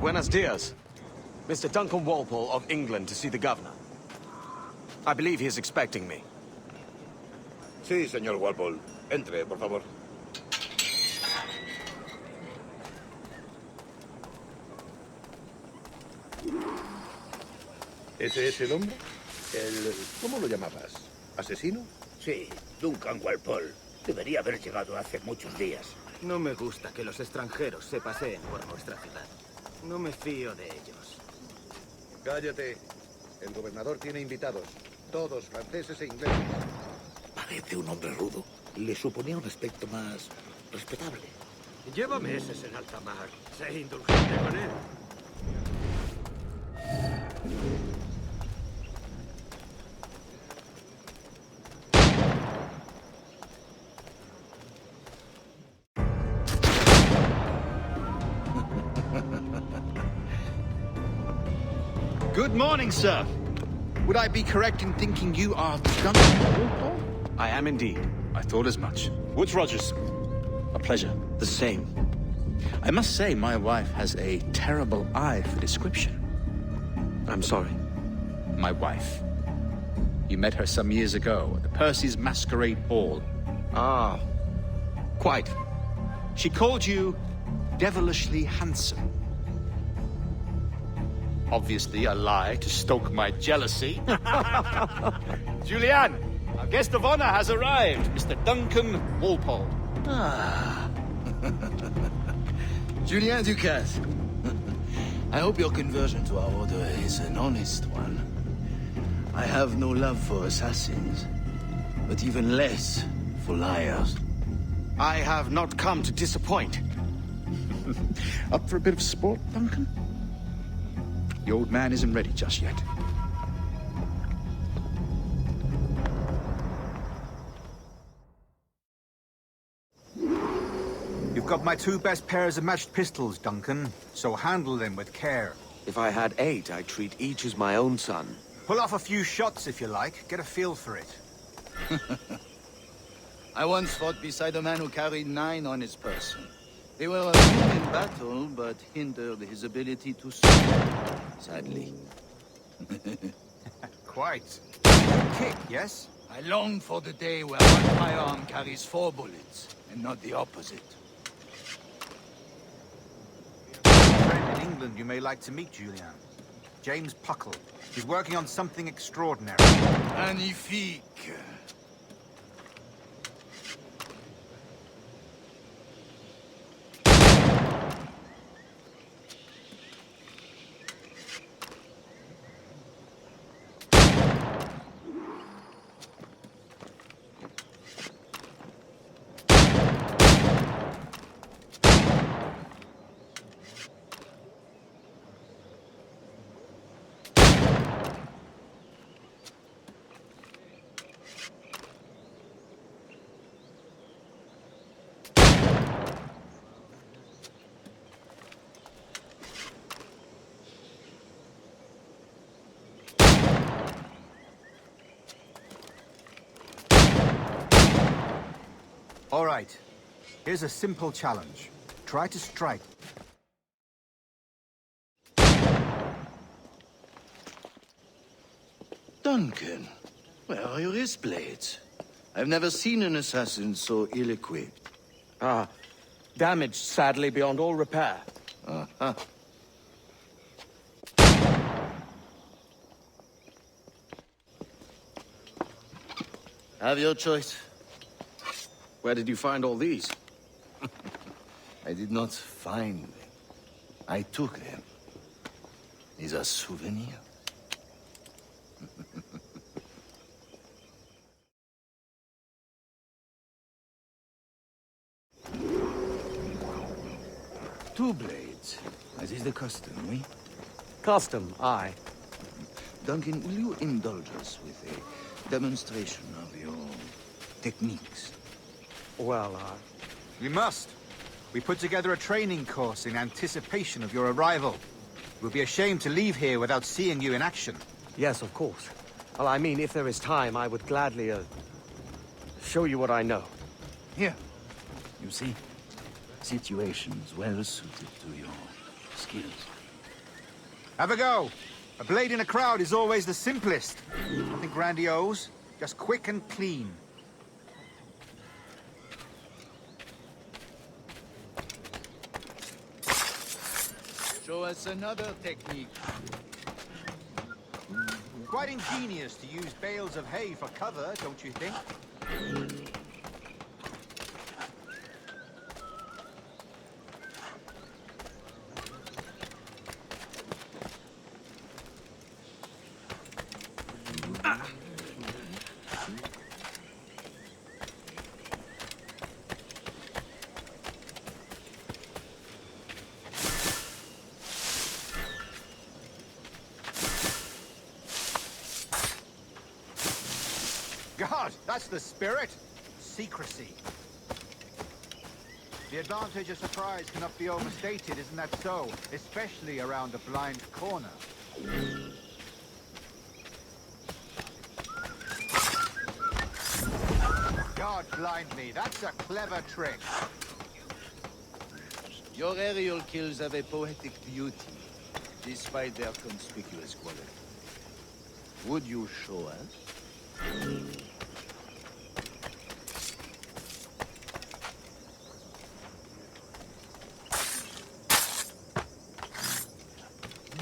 Buenos dias. Mr. Duncan Walpole of England to see the governor. I believe he is expecting me. Sí, señor Walpole. Entre, por favor. ¿Ese es el hombre? ¿Cómo lo llamabas? ¿Asesino? Sí, Duncan Walpole. Debería haber llegado hace muchos días. No me gusta que los extranjeros se paseen por nuestra ciudad. No me fío de ellos. Cállate. El gobernador tiene invitados. Todos franceses e ingleses. Parece un hombre rudo. Le suponía un aspecto más respetable. Lleva meses en alta mar. Sé indulgente con él. Good morning, sir. Would I be correct in thinking you are Duncan Walpole? I am indeed. I thought as much. Woods Rogers. A pleasure. The same. I must say, my wife has a terrible eye for description. I'm sorry. My wife. You met her some years ago at the Percy's Masquerade Ball. Ah, quite. She called you devilishly handsome. Obviously a lie to stoke my jealousy. Julianne, our guest of honor has arrived, Mr. Duncan Walpole. Ah. Julien Ducasse. I hope your conversion to our order is an honest one. I have no love for assassins, but even less for liars. I have not come to disappoint. Up for a bit of sport, Duncan? The old man isn't ready just yet. You've got my 2 best pairs of matched pistols, Duncan, so handle them with care. If I had 8, I'd treat each as my own son. Pull off a few shots if you like, get a feel for it. I once fought beside a man who carried 9 on his person. They were a tool in battle, but hindered his ability to swim, sadly. Quite. Good kick, yes? I long for the day where one firearm carries 4 bullets, and not the opposite. A friend in England you may like to meet, Julian. James Puckle. He's working on something extraordinary. Magnifique. All right. Here's a simple challenge. Try to strike. Duncan, where are your wrist blades? I've never seen an assassin so ill-equipped. Ah, damaged sadly beyond all repair. Uh-huh. Have your choice. Where did you find all these? I did not find them. I took them. These are souvenirs. Two blades, as is the custom, oui? Custom, aye. Duncan, will you indulge us with a demonstration of your techniques? Well, We must. We put together a training course in anticipation of your arrival. We'll be ashamed to leave here without seeing you in action. yes, of course. Well, I mean, if there is time, I would gladly, show you what I know. Here. You see? Situations well suited to your skills. Have a go. A blade in a crowd is always the simplest. Nothing grandiose, just quick and clean. Show us another technique. Quite ingenious to use bales of hay for cover, don't you think? God, that's the spirit. Secrecy. The advantage of surprise cannot be overstated, isn't that so? Especially around a blind corner. God blind me, that's a clever trick. Your aerial kills have a poetic beauty, despite their conspicuous quality. Would you show us?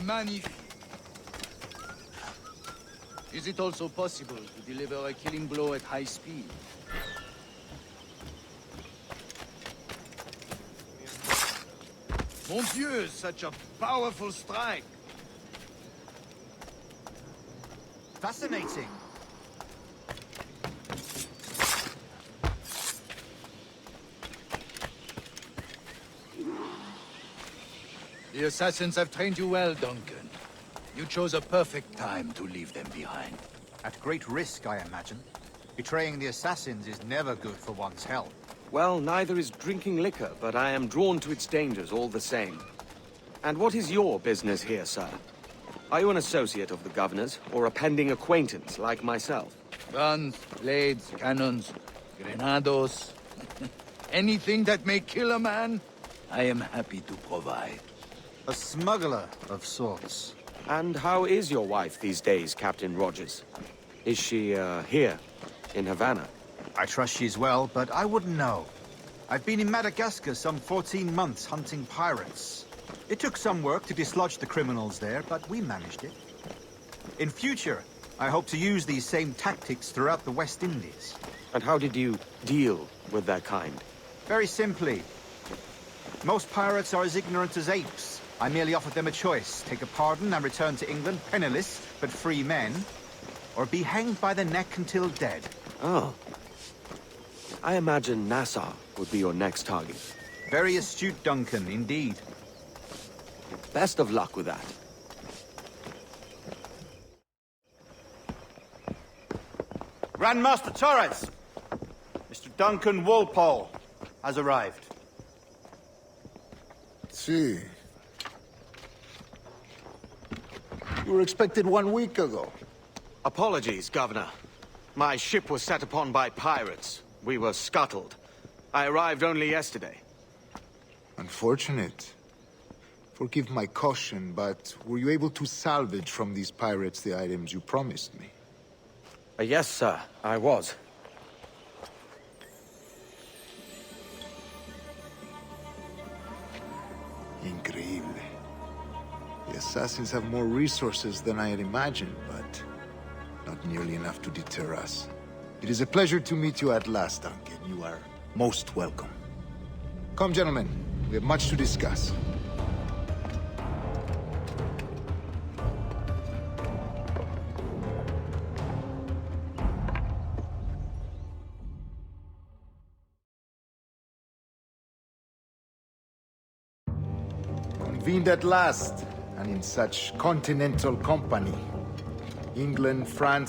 Magnifique. Is it also possible to deliver a killing blow at high speed? Mon Dieu, such a powerful strike! Fascinating. The assassins have trained you well, Duncan. You chose a perfect time to leave them behind. At great risk, I imagine. Betraying the assassins is never good for one's health. Well, neither is drinking liquor, but I am drawn to its dangers all the same. And what is your business here, sir? Are you an associate of the governor's, or a pending acquaintance like myself? Guns, blades, cannons, grenados. Anything that may kill a man, I am happy to provide. A smuggler of sorts. And how is your wife these days, Captain Rogers? Is she, here, in Havana? I trust she's well, but I wouldn't know. I've been in Madagascar some 14 months hunting pirates. It took some work to dislodge the criminals there, but we managed it. In future, I hope to use these same tactics throughout the West Indies. And how did you deal with their kind? Very simply. Most pirates are as ignorant as apes. I merely offered them a choice. Take a pardon and return to England penniless, but free men. Or be hanged by the neck until dead. Oh. I imagine Nassau would be your next target. Very astute, Duncan, indeed. Best of luck with that. Grand Master Torres! Mr. Duncan Walpole has arrived. See. You were expected 1 week ago. Apologies, Governor. My ship was set upon by pirates. We were scuttled. I arrived only yesterday. Unfortunate. Forgive my caution, but were you able to salvage from these pirates the items you promised me? Yes, sir, I was. Increíble. The assassins have more resources than I had imagined, but not nearly enough to deter us. It is a pleasure to meet you at last, Duncan. You are most welcome. Come, gentlemen. We have much to discuss. Convened at last, and in such continental company. England, France,